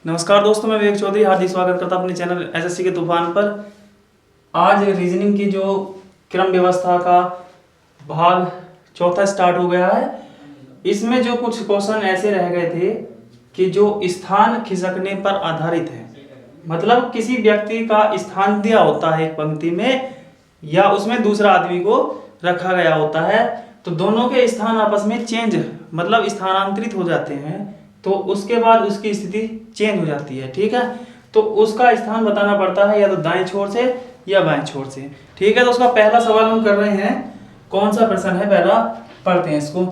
नमस्कार दोस्तों, मैं विवेक चौधरी हार्दिक स्वागत करता हूं अपने चैनल एसएससी के तूफान पर। आज रीजनिंग की जो क्रम व्यवस्था का भाग चौथा स्टार्ट हो गया है। इसमें जो कुछ क्वेश्चन ऐसे रह गए थे कि जो स्थान खिसकने पर आधारित है, मतलब किसी व्यक्ति का स्थान दिया होता है एक पंक्ति में या उसमें दूसरा आदमी को रखा गया होता है, तो दोनों के स्थान आपस में चेंज मतलब स्थानांतरित हो जाते हैं, तो उसके बाद उसकी स्थिति चेंज हो जाती है। ठीक है, तो उसका स्थान बताना पड़ता है या तो दाएं छोर से या बाएं छोर से। ठीक है, तो उसका पहला सवाल हम कर रहे हैं। कौन सा प्रश्न है, पहला पढ़ते हैं इसको।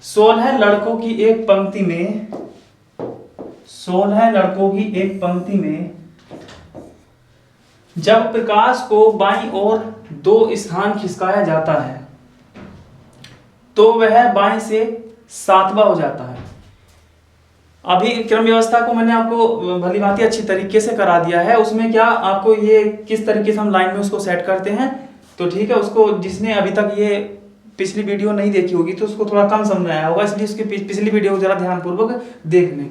16 लड़कों की एक पंक्ति में 16 लड़कों की एक पंक्ति में जब प्रकाश को बाईं ओर 2 स्थान खिसकाया जाता है तो वह बाएं से 7वां हो जाता है। अभी क्रम व्यवस्था को मैंने आपको भली भांति अच्छी तरीके से करा दिया है। उसमें क्या आपको ये किस तरीके से हम लाइन में उसको सेट करते हैं, तो ठीक है, उसको जिसने अभी तक ये पिछली वीडियो नहीं देखी होगी तो उसको थोड़ा कम समझ आया होगा, इसलिए उसकी पिछली वीडियो को जरा ध्यानपूर्वक देख लें।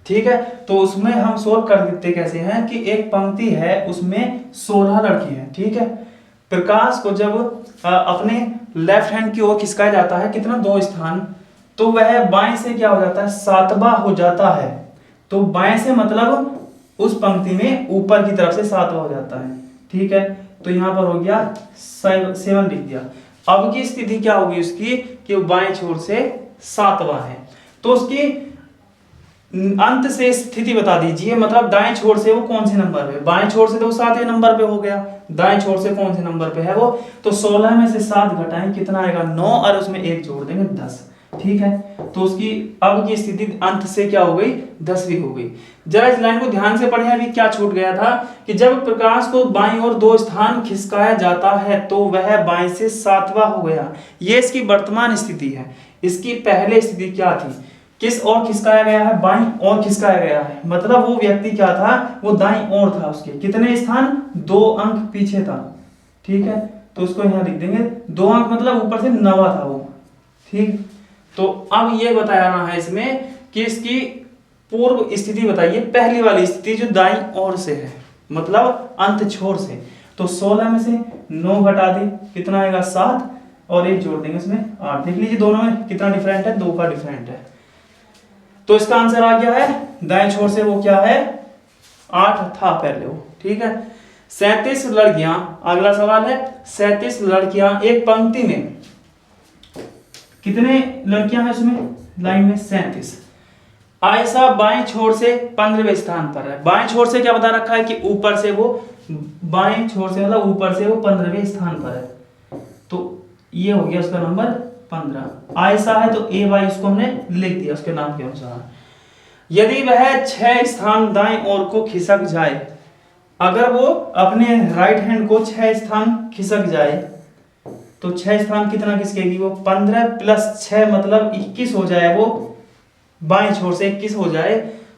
ठीक है, तो उसमें हम सोल्व कर देते कैसे हैं कि एक पंक्ति है, उसमें 16 लड़की हैं। ठीक है, प्रकाश को जब अपने लेफ्ट हैंड की ओर खिसकाया जाता है, कितना 2 स्थान, तो वह बाएं से क्या हो जाता है, 7वां हो जाता है। तो बाएं से मतलब उस पंक्ति में ऊपर की तरफ से 7वां हो जाता है। ठीक है, तो यहां पर हो गया 7 लिख दिया। अब की स्थिति क्या होगी उसकी कि वो बाएं छोर से 7वां है, तो उसकी अंत से स्थिति बता दीजिए, मतलब दाएं छोर से वो कौन से नंबर पे, बाएं छोर से तो 7वें नंबर पे हो गया, दाएं छोर से कौन से नंबर पे है वो, तो 16 में से 7 घटाएं कितना आएगा 9 और उसमें 1 जोड़ देंगे 10। ठीक है, तो उसकी अब की स्थिति अंत से क्या हो गई, 10वीं हो गई। जरा इस लाइन को ध्यान से पढ़ें, अभी क्या छूट गया था कि जब प्रकाश को बाईं ओर 2 स्थान खिसकाया जाता है तो वह बाएं से 7वां हो गया। ये इसकी वर्तमान स्थिति है। इसकी पहले स्थिति क्या थी, किस ओर खिसकाया गया है, बाईं ओर खिसकाया गया है, मतलब वो व्यक्ति क्या था, वो दाईं ओर था, उसके कितने स्थान, 2 अंक पीछे था। ठीक है, तो उसको यहां लिख देंगे 2 अंक, मतलब ऊपर से 9वां था वो। ठीक, तो अब ये बताना है इसमें कि इसकी पूर्व स्थिति बताइए, पहली वाली स्थिति जो दाईं ओर से है, मतलब अंत छोर से। तो 16 में से 9 घटा दे कितना आएगा 7 और 1 जोड़ देंगे इसमें 8। देख लीजिए दोनों में कितना डिफरेंट है, 2 का डिफरेंट है। तो इसका आंसर आ गया है दाएं छोर से वो क्या है, 8 था पहले वो। ठीक है, 37 लड़कियां, अगला सवाल है 37 लड़कियां एक पंक्ति में, कितने लड़कियां हैं उसमें लाइन में, 37। आयशा बाएं छोर से 15वें स्थान पर है। बाएं छोर से क्या बता रखा है कि ऊपर से वो, बाएं छोर से मतलब ऊपर से वो 15वें स्थान पर है, तो ये हो गया उसका नंबर 15। आयशा है तो ए वाई उसको हमने लिख दिया उसके नाम के अनुसार। यदि वह 6 स्थान दाएं ओर को खिसक जाए, अगर वो अपने राइट हैंड को 6 स्थान खिसक जाए तो 6 स्थान कितना खिसकेगी वो, 15 प्लस 6 मतलब 21 हो जाए, वो बाएं छोर से 21 हो जाए,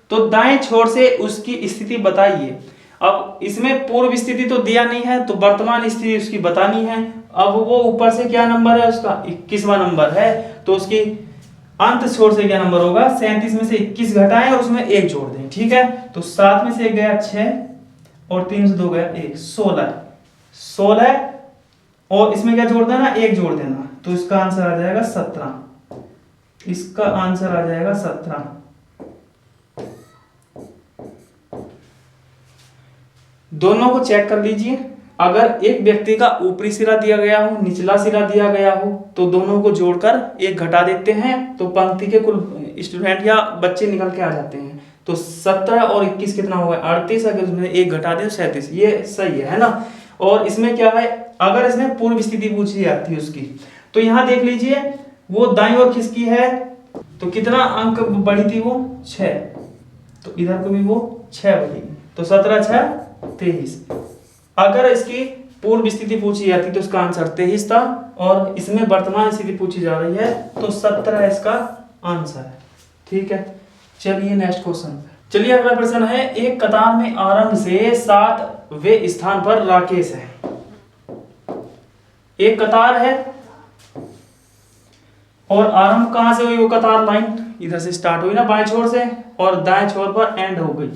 तो दाएं छोर से उसकी स्थिति बताइए। अब इसमें पूर्व स्थिति तो दिया नहीं है, तो वर्तमान स्थिति उसकी बतानी है। अब वो ऊपर से क्या नंबर है उसका, 21वां नंबर है, तो उसकी अंत छोर से क्या नंबर होगा, 37 में से 21 घटाएं और उसमें 1 जोड़ दें। ठीक है, तो 7 में से 1 गया 6 और 3 से 2 गया 1, 16 और इसमें क्या जोड़ देना, 1 जोड़ देना, तो इसका आंसर आ जाएगा 17। इसका आंसर आ जाएगा 17। दोनों को चेक कर लीजिए। अगर एक व्यक्ति का ऊपरी सिरा दिया गया हो, निचला सिरा दिया गया हो, तो दोनों को जोड़कर 1 घटा देते हैं, तो पंक्ति के कुल स्टूडेंट या बच्चे निकल के आ जाते हैं। तो 17 और 21 कितना होगा, 38। अगर उसमें 1 घटा दें 37, ये सही है ना। और इसमें क्या है, अगर इसमें पूर्व स्थिति पूछी जाती है उसकी, तो यहां देख लीजिए वो दाईं ओर खिसकी है, तो कितना अंक बढ़ी थी वो, 6, तो इधर को भी वो 6 बढ़ी, तो 17 6 23। अगर इसकी पूर्व स्थिति पूछी जाती तो इसका आंसर 23 था, और इसमें वर्तमान स्थिति पूछी जा रही है तो 17 इसका आंसर है। ठीक है, चलिए नेक्स्ट क्वेश्चन। चलिए अगला प्रश्न है, एक कतार में आरंभ से 7वें स्थान पर राकेश है। एक कतार है और आरंभ कहां से हुई वो कतार, लाइन इधर से स्टार्ट हुई ना बाएं छोर से, और दाएं छोर पर एंड हो गई।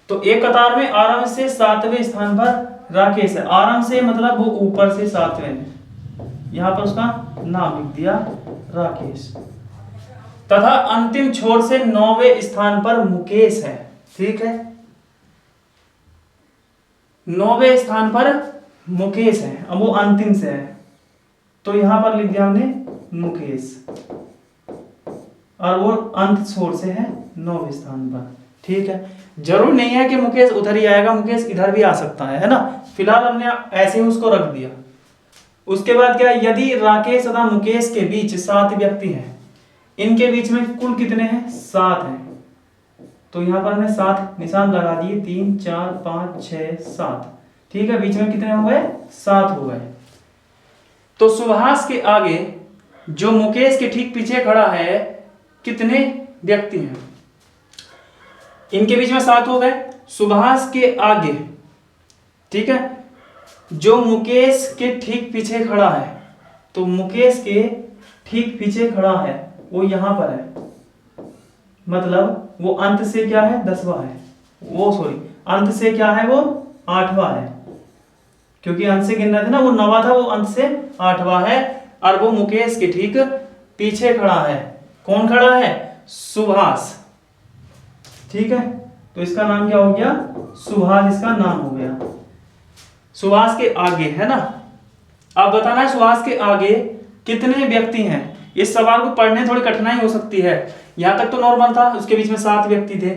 तो एक कतार में आराम से 7वें स्थान पर राकेश है। आराम से मतलब वो ऊपर से 7वें में, यहां पर उसका नाम लिख दिया राकेश। तथा अंतिम छोर से 9वें स्थान पर मुकेश है। ठीक है, 9वें स्थान पर मुकेश है। अब वो अंतिम से है तो यहां पर लिख दिया हमने मुकेश, और वो अंत छोर से है 9वें स्थान पर। ठीक है, जरूर नहीं है कि मुकेश उधर ही आएगा, मुकेश इधर भी आ सकता है ना। फिलहाल हमने ऐसे ही उसको रख दिया। उसके बाद क्या, यदि राकेश तथा मुकेश के बीच 7 व्यक्ति हैं, इनके बीच में कुल कितने हैं, 7 हैं। तो यहां पर हमने 7 निशान लगा दिए, 3 4 5 6 7। ठीक है, बीच में कितने हो गए, 7 हो गए। तो सुभाष के आगे जो मुकेश के ठीक पीछे खड़ा है, कितने व्यक्ति हैं, इनके बीच में 7 हो गए। सुभाष के आगे, ठीक है, जो मुकेश के ठीक पीछे खड़ा है, तो मुकेश के ठीक पीछे खड़ा है वो यहां पर है, मतलब वो अंत से क्या है, 10वां है, वो सॉरी अंत से क्या है, वो 8वां है, क्योंकि अंत से गिनना था ना, वो 9वां था, वो अंत से 8वां है। और वो मुकेश के ठीक पीछे खड़ा है। कौन खड़ा है, सुभाष। ठीक है, तो इसका नाम क्या हो गया, सुभाष इसका नाम हो गया। सुभाष के आगे है ना। अब बताना है सुभाष के आगे कितने व्यक्ति हैं। इस सवाल को पढ़ने थोड़ी कठिनाई हो सकती है, यहां तक तो नॉर्मल था, उसके बीच में 7 व्यक्ति थे।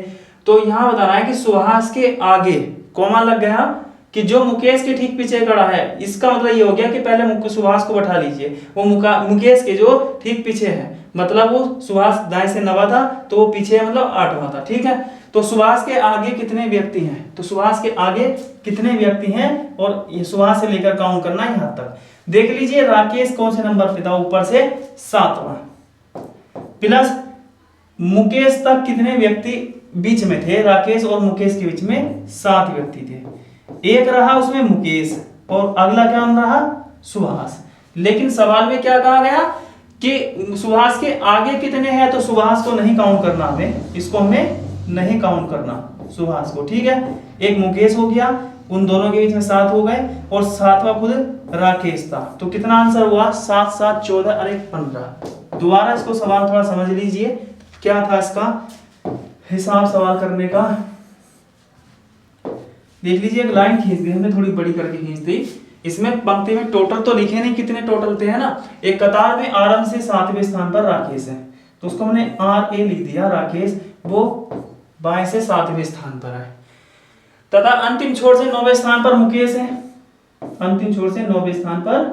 तो यहां बताना है कि सुभाष के आगे कॉमा लग गया कि जो मुकेश के ठीक पीछे खड़ा है, इसका मतलब ये हो गया कि पहले सुभाष को बैठा लीजिए, वो मुकेश के जो ठीक पीछे है, मतलब वो सुभाष दाएं से 9वां था तो वो पीछे मतलब 8वां था। ठीक है, तो सुभाष के आगे कितने व्यक्ति हैं, तो सुभाष के आगे कितने व्यक्ति हैं, और ये सुभाष से लेकर काउंट करना है यहां तक। देख लीजिए राकेश कौन से नंबर पे था, ऊपर से 7वां, प्लस मुकेश तक कितने व्यक्ति बीच में थे, राकेश और मुकेश के बीच में 7 व्यक्ति थे। एक रहा उसमें मुकेश और अगला क्या रहा, सुभाष। लेकिन सवाल में क्या कहा गया कि सुभाष के आगे कितने हैं, तो सुभाष को नहीं काउंट करना, हमें इसको हमें नहीं काउंट करना सुभाष को। ठीक है, एक मुकेश हो गया, उन दोनों के बीच में 7 हो गए, और 7वां खुद राकेश था। तो कितना आंसर हुआ, 7 7 14 और 1 15। दोबारा इसको सवाल थोड़ा समझ लीजिए, क्या था इसका हिसाब सवाल करने का। देख लीजिए, एक लाइन खींच दी हमने, थोड़ी बड़ी करके खींच दी। इसमें पंक्ति में टोटल तो लिखे नहीं कितने टोटल थे, है ना। एक कतार में आरंभ से 7वें स्थान पर राकेश है, तो उसको हमने RA लिख दिया, राकेश वो बाएं से 7वें स्थान पर है। तथा अंतिम छोर से 9वें स्थान पर मुकेश है, अंतिम छोर से 9वें स्थान पर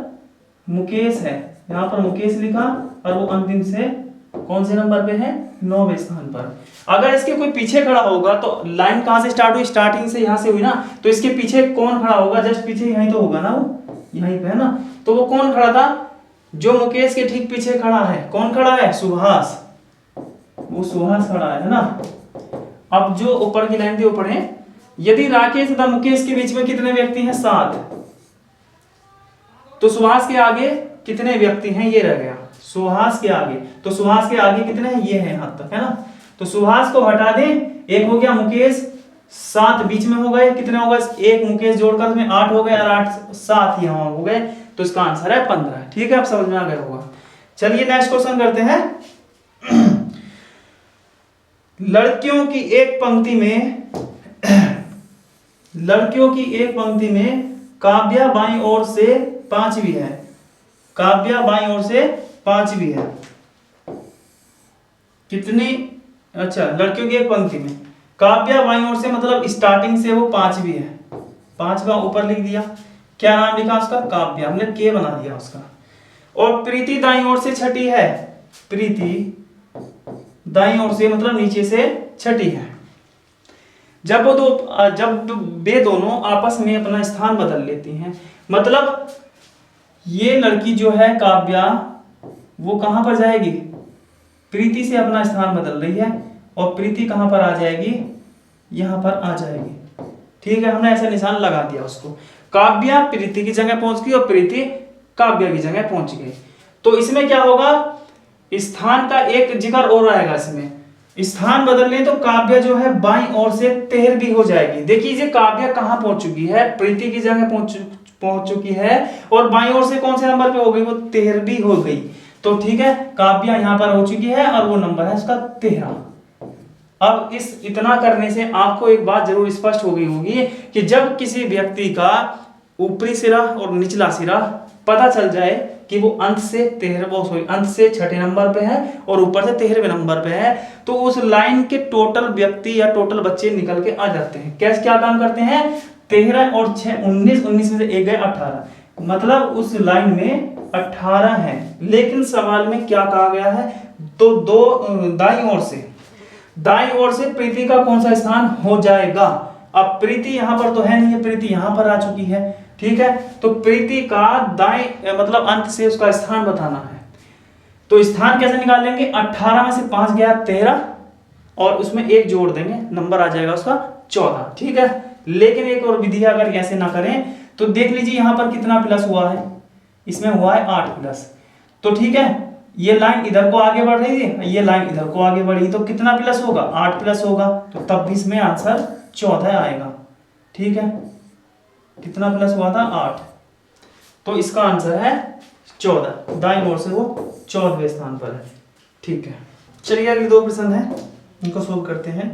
मुकेश है, यहाँ पर मुकेश लिखा, और वो अंतिम से कौन से नंबर पे है, 9वें स्थान पर। अगर इसके कोई पीछे खड़ा होगा तो लाइन कहां से स्टार्ट हुई, स्टार्टिंग से यहां से हुई ना, तो इसके पीछे कौन खड़ा होगा, जस्ट पीछे यहीं तो होगा ना, वो यहीं पे है ना। तो वो कौन खड़ा था, जो मुकेश के ठीक पीछे खड़ा है, कौन खड़ा है, सुभाष, वो सुभाष खड़ा है ना। अब जो ऊपर की लाइन थी वो पढ़े, यदि राकेश तथा मुकेश के बीच में कितने व्यक्ति हैं, 7, तो सुभाष के आगे कितने व्यक्ति हैं, ये रह गया सुभाष के आगे। तो सुभाष के आगे कितने हैं, ये हैं यहां तक, है ना। तो सुभाष को हटा दें, एक हो गया मुकेश, 7 बीच में हो गए, कितने हो गए, एक मुकेश जोड़कर में 8 हो गए, और 8 7 यहां हो गए, तो इसका आंसर है 15। ठीक है, आप समझ में आ गया होगा। चलिए नेक्स्ट क्वेश्चन करते हैं। लड़कियों की एक पंक्ति में काव्या बाईं ओर से 5वीं है, काव्या बाईं ओर से 5वीं है, कितनी, अच्छा लड़कियों की एक पंक्ति में काव्या बाईं ओर से मतलब स्टार्टिंग से वो 5वीं है, 5वां ऊपर लिख दिया, क्या नाम लिखा उसका, काव्या, हमने के बना दिया उसका। और प्रीति दाईं ओर से 6ठी है, प्रीति दाईं ओर से मतलब नीचे से 6ठी है। जब वे दोनों आपस में अपना स्थान बदल लेती हैं, मतलब ये लड़की जो है काव्या, वो कहां पर जाएगी, प्रीति से अपना स्थान बदल रही है, और प्रीति कहां पर आ जाएगी, यहां पर आ जाएगी। ठीक है, हमने ऐसा निशान लगा दिया उसको। काव्या प्रीति की जगह पहुंच गई और प्रीति काव्या की जगह पहुंच गई। तो इसमें क्या होगा, स्थान का एक जिक्र और आएगा इसमें, स्थान बदल लें तो काव्या जो है बाईं ओर से 13वीं हो जाएगी। देखिए काव्या कहां पहुंच चुकी है, प्रीति की जगह पहुंच चुकी है और बाईं ओर से कौन से नंबर पे हो गई, वो 13वीं हो गई। तो ठीक है, काव्या यहां पर हो चुकी है और वो नंबर है उसका 13। अब इस इतना करने से आपको एक बात जरूर स्पष्ट हो गई होगी कि जब किसी व्यक्ति का ऊपरी सिरा और निचला सिरा पता चल जाए कि वो अंत से 6ठे नंबर पे है और ऊपर से 13वें नंबर पे है, तो उस लाइन के टोटल व्यक्ति या टोटल बच्चे निकल के आ जाते हैं। कैसे क्या काम करते हैं, 13 और 6 19, 19 में से एक गए 18, मतलब उस लाइन में 18 है। लेकिन सवाल में क्या कहा गया है, तो दाईं ओर से प्रीति का कौन सा स्थान हो जाएगा। अब प्रीति यहां पर तो है नहीं है, प्रीति यहां पर आ चुकी है, ठीक है। तो प्रीति का दाएं मतलब अंत से उसका स्थान बताना है। तो स्थान कैसे निकालेंगे, 18 में से 5 गया 13 और उसमें 1 जोड़ देंगे, नंबर आ जाएगा उसका 14, ठीक है। लेकिन एक और विधि अगर ऐसे ना करें तो देख लीजिए यहां पर कितना प्लस हुआ है, इसमें हुआ है 8 प्लस। तो ठीक है, ये लाइन इधर को आगे बढ़ रही है, ये लाइन इधर को आगे बढ़ी, तो कितना प्लस होगा, 8 प्लस होगा। तो तब भी इसमें आंसर 14 आएगा, ठीक है। कितना प्लस हुआ था, 8। तो इसका आंसर है 14, दाईं ओर से वो 14वें स्थान पर है, ठीक है। चलिए अगले 2 प्रश्न है, इनको सोल्व करते हैं।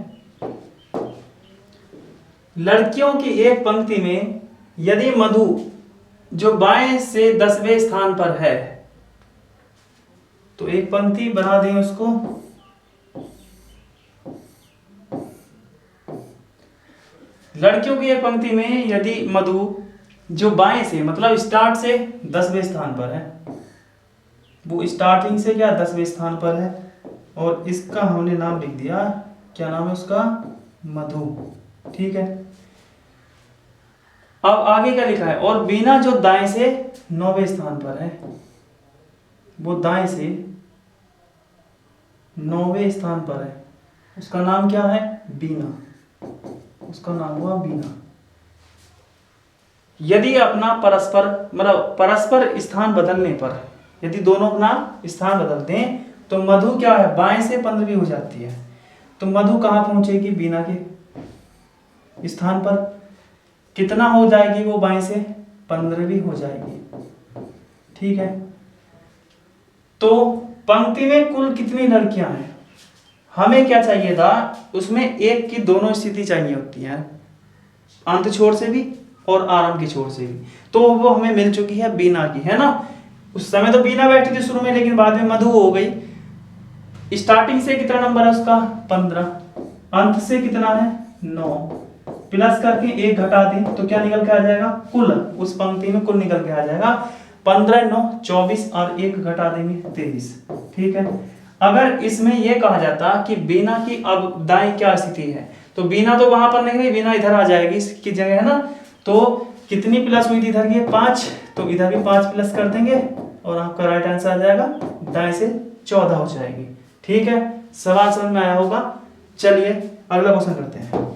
लड़कियों की एक पंक्ति में यदि मधु जो बाएं से 10वें स्थान पर है, तो एक पंक्ति बना दें उसको। लड़कियों की एक पंक्ति में यदि मधु जो बाएं से मतलब स्टार्ट से 10वें स्थान पर है, वो स्टार्टिंग से क्या 10वें स्थान पर है और इसका हमने नाम लिख दिया, क्या नाम है उसका, मधु, ठीक है। अब आगे क्या लिखा है, और बीना जो दाएं से 9वें स्थान पर है, वो दाएं से 9वें स्थान पर है, उसका नाम क्या है, बीना, उसका नाम हुआ बीना। यदि अपना परस्पर स्थान बदलने पर यदि दोनों अपना स्थान बदलते हैं तो मधु क्या है, बाएं से 15वीं हो जाती है। तो मधु कहां पहुंचेगी, बीना के स्थान पर। कितना हो जाएगी वो, बाएं से 15वीं हो जाएगी, ठीक है। तो पंक्ति में कुल कितनी लड़कियां हैं, हमें क्या चाहिए था, उसमें एक की दोनों स्थिति चाहिए होती है, अंत छोर से भी और आरंभ की छोर से भी। तो वो हमें मिल चुकी है बीना की, है ना। उस समय तो बीना बैठी थी शुरू में, लेकिन बाद में मधु हो गई। स्टार्टिंग से कितना नंबर है उसका, 15, अंत से कितना है 9, प्लस करके 1 घटा दें तो क्या निकल के आ जाएगा, कुल उस पंक्ति में कुल निकल के आ जाएगा 15, 9, 24 और 1 घटा देंगे 23, ठीक है। अगर इसमें यह कहा जाता कि बीना की अब दाएं क्या स्थिति है, तो बीना तो वहां पर नहीं रही, बीना इधर आ जाएगी इसकी जगह, है ना। तो कितनी प्लस हुई थी इधर की, 5, तो इधर भी 5 प्लस कर देंगे और आपका राइट आंसर आ जाएगा दाएं से 14 हो जाएगी, ठीक है। सवाल समझ में आया होगा। चलिए अगला क्वेश्चन करते हैं।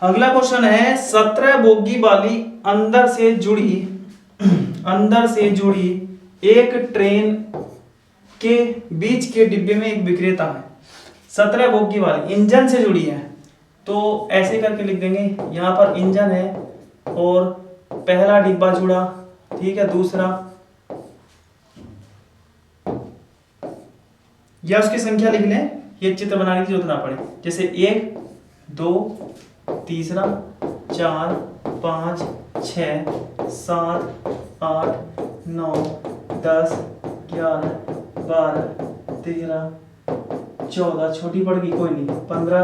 अगला क्वेश्चन है, 17 बोगी वाली अंदर से जुड़ी एक ट्रेन के बीच के डिब्बे में एक विक्रेता है। 17 बोगी वाली इंजन से जुड़ी है, तो ऐसे करके लिख देंगे, यहाँ पर इंजन है और पहला डिब्बा जुड़ा, ठीक है, दूसरा या उसकी संख्या लिख लें, ये चित्र बनाने की जरूरत ना पड़े, जैसे 1, 2, तीसरा 4, 5, 6, 7, 8, 9, 10, 11, 12, 13, 14, छोटी पड़ गई कोई नहीं, 15,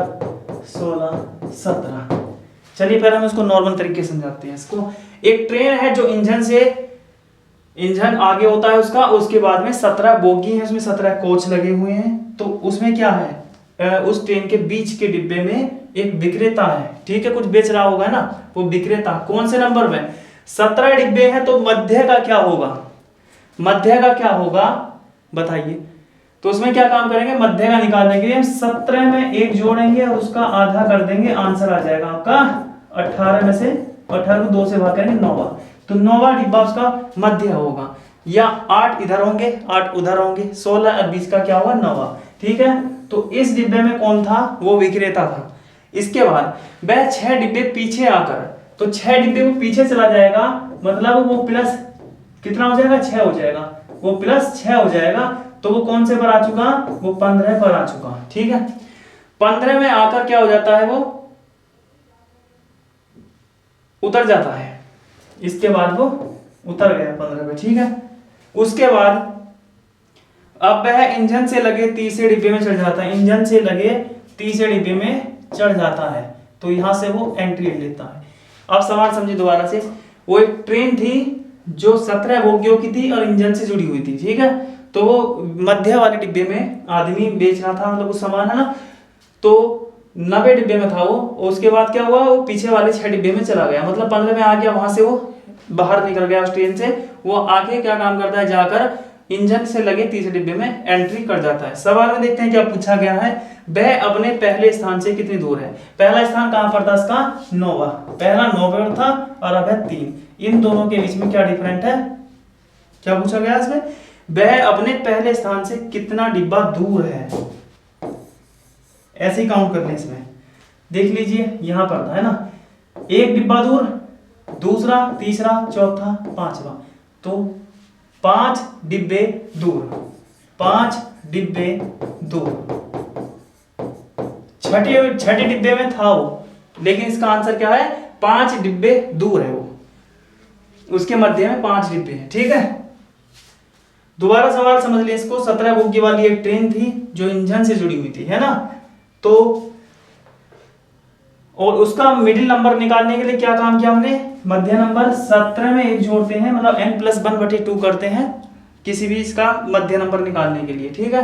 16, 17। चलिए पहले हम इसको नॉर्मल तरीके से समझाते हैं। इसको एक ट्रेन है जो इंजन आगे होता है उसका, उसके बाद में 17 बोगी है, उसमें 17 कोच लगे हुए हैं। तो उसमें क्या है, उस ट्रेन के बीच के डिब्बे में एक विक्रेता है, ठीक है, कुछ बेच रहा होगा ना वो विक्रेता। कौन से नंबर में, 17 डिब्बे हैं, तो मध्य का क्या होगा, बताइए। तो उसमें क्या काम करेंगे, मध्य का निकालने के लिए 17 में 1 जोड़ेंगे और उसका आधा कर देंगे, आंसर आ जाएगा आपका 18 में से 18 को 2 से भाग करेंगे 9वां, तो 9वां डिब्बा उसका मध्य होगा। या 8 इधर होंगे 8 उधर होंगे, 16 और 20 का क्या होगा 9वां। ठीक है, तो इस डिब्बे में कौन था, वो विक्रेता था। इसके बाद वह 6 डिब्बे पीछे आकर, तो 6 डिब्बे वो पीछे चला जाएगा, मतलब वो प्लस कितना हो जाएगा 6 हो जाएगा, वो प्लस 6 हो जाएगा। तो वो कौन से पर आ चुका, वो 15 पर आ चुका। ठीक है, 15 में आकर क्या हो जाता है, वो उतर जाता है। इसके बाद वो उतर गया 15 पे। ठीक है, उसके बाद अब वह इंजन से लगे तीसरे डिब्बे में चढ़ जाता है, इंजन से लगे तीसरे डिब्बे में चढ़ जाता है, तो यहां से वो एंट्री लेता है। अब सवाल समझिए दोबारा से, वो एक ट्रेन थी जो 17 बोगियों की थी और इंजन से जुड़ी हुई थी। ठीक है, तो वो मध्य वाले डिब्बे में आदमी बेच रहा था, मतलब कुछ सामान है ना, तो 90 डिब्बे में था वो। उसके बाद क्या हुआ, वो पीछे वाले 6 डिब्बे में चला गया, मतलब 15 में आ गया, वहां से वो बाहर निकल गया उस ट्रेन से। वो आगे क्या काम करता है, जाकर इंजन से लगे तीसरे डिब्बे में एंट्री कर जाता है। सवाल में देखते हैं क्या पूछा गया है, वह अपने पहले स्थान से कितनी दूर है। पहला स्थान कहां पर था इसका, 9वां, पहला 9 पर था और अब है 3, इन दोनों के बीच में क्या डिफरेंट है, क्या पूछा गया इसमें, वह अपने पहले स्थान से कितना डिब्बा दूर है। ऐसे ही काउंट कर लें इसमें, देख लीजिए यहां पर था है ना, 1 डिब्बा दूर, दूसरा, तीसरा, चौथा, 5वां, तो 5 डिब्बे दूर, 5 डिब्बे दूर। छठे डिब्बे में था वो, लेकिन इसका आंसर क्या है, 5 डिब्बे दूर है वो, उसके मध्य में 5 डिब्बे हैं। ठीक है, दोबारा सवाल समझ लिए इसको। 17 बोगी वाली एक ट्रेन थी जो इंजन से जुड़ी हुई थी, है ना, तो और उसका मिडिल नंबर निकालने के लिए क्या काम किया हमने, मध्य नंबर 17 में 1 जोड़ते हैं, मतलब n+1/2 करते हैं किसी भी इसका मध्य नंबर निकालने के लिए। ठीक है,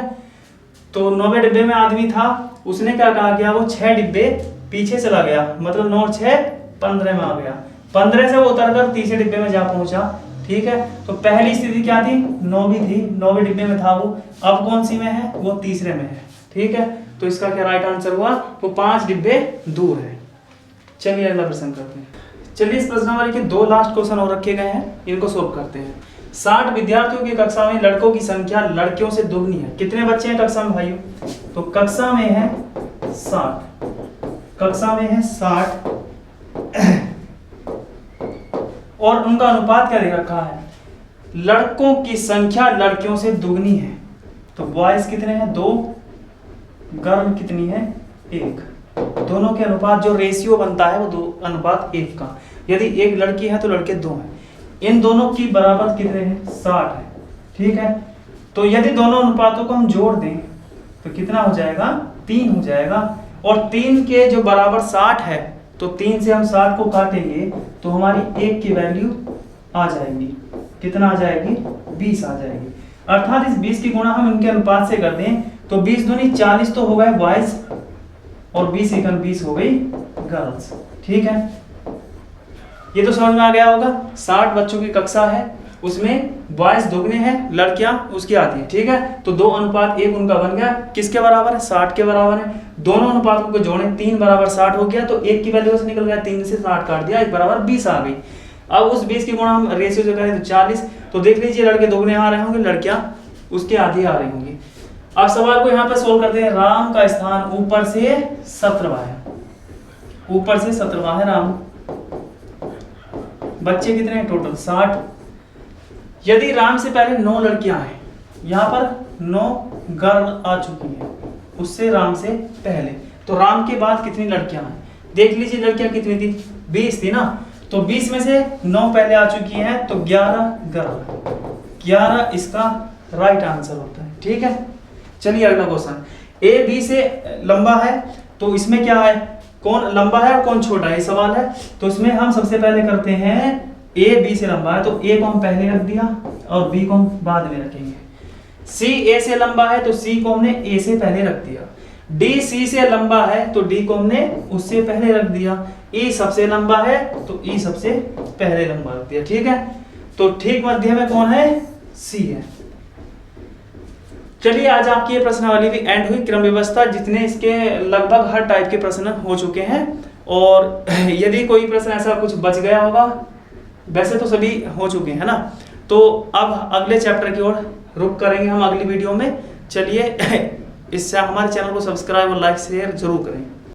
तो 90 डिब्बे में आदमी था, उसने क्या कहा गया, वो 6 डिब्बे पीछे चला गया, मतलब 9 6 15 में आ गया, 15 से वो उतरकर तीसरे डिब्बे में जा पहुंचा। ठीक है, तो पहली स्थिति क्या थी, 9वीं थी, 9वें डिब्बे में था वो, अब कौन सी में है, वो तीसरे में है। ठीक है, तो इसका क्या राइट आंसर हुआ, वो 5 डिब्बे दूर है। चलिए अगला प्रश्न करते हैं। चलिए इस प्रश्नावली के 2 लास्ट क्वेश्चन और रखे गए हैं, इनको सोल्व करते हैं। 60 विद्यार्थियों की कक्षा में लड़कों की संख्या लड़कियों से दुगनी है। कितने बच्चे हैं कक्षा में भाइयों, तो कक्षा में है 60, कक्षा में है 60 और उनका अनुपात क्या दे रखा है, लड़कों की संख्या लड़कियों से दुगनी है। तो बॉयज कितने हैं, 2, गर्ल कितनी है, 1, दोनों के अनुपात जो रेशियो बनता है वो 2:1 का। यदि एक लड़की है तो लड़के 2 हैं, इन दोनों की बराबर कितने हैं, 60 है। ठीक है, तो यदि दोनों अनुपातों को हम जोड़ दें तो कितना हो जाएगा, 3 हो जाएगा, और 3 के जो बराबर 60 है, तो 3 से हम 60 को काटेंगे तो हमारी 1 की वैल्यू आ जाएगी, कितना आ जाएगी, 20 आ जाएगी। अर्थात इस 20 की गुणा हम इनके अनुपात से कर दें तो 20 दूनी 40 तो हो गए बॉयज और 20 एकम 20 हो गई गर्ल्स। ठीक है, ये तो समझ में आ गया होगा। 60 बच्चों की कक्षा है, उसमें बॉयज दुगने हैं, लड़कियां उसकी आधी है। ठीक है, तो 2:1 उनका बन गया, किसके बराबर है, 60 के बराबर है। दोनों अनुपातों को जोड़े, 3 बराबर 60 हो गया, तो 1 की वैल्यू से निकल गया, 3 से 60 काट दिया, 1 बराबर 20 आ गई। अब उस 20 की गुणा हम रेशियो से करें तो 40, तो देख लीजिए लड़के दुगने आ रहे होंगे, लड़कियां उसके आधी आ रही होंगी। अब सवाल को यहाँ पे सोल्व करते हैं। राम का स्थान ऊपर से 17वां है, ऊपर से 17वां है राम। बच्चे कितने हैं टोटल, 60। यदि राम से पहले 9 लड़कियां हैं, यहाँ पर 9 गर्ल आ चुकी हैं उससे राम से पहले, तो राम के बाद कितनी लड़कियां हैं, देख लीजिए लड़कियां कितनी थी, 20 थी ना, तो 20 में से 9 पहले आ चुकी हैं, तो 11 गर्ल, 11 इसका राइट आंसर होता है। ठीक है, चलिए अगला क्वेश्चन। ए बी से लंबा है, तो इसमें क्या है, कौन लंबा है और कौन छोटा है, ये सवाल है। तो इसमें हम सबसे पहले करते हैं, ए बी से लंबा है तो ए को हम पहले रख दिया और बी को हम बाद में रखेंगे। सी ए से लंबा है तो सी को हमने ए से पहले रख दिया। डी सी से लंबा है तो डी को हमने उससे पहले रख दिया। ई सबसे लंबा है तो ई सबसे पहले लंबा रख दिया। ठीक है, तो ठीक मध्य में कौन है, सी है। चलिए आज आपकी ये प्रश्नावली भी एंड हुई। क्रम व्यवस्था जितने इसके लगभग हर टाइप के प्रश्न हो चुके हैं, और यदि कोई प्रश्न ऐसा कुछ बच गया होगा, वैसे तो सभी हो चुके हैं ना, तो अब अगले चैप्टर की ओर रुख करेंगे हम अगली वीडियो में। चलिए इससे हमारे चैनल को सब्सक्राइब और लाइक शेयर जरूर करें।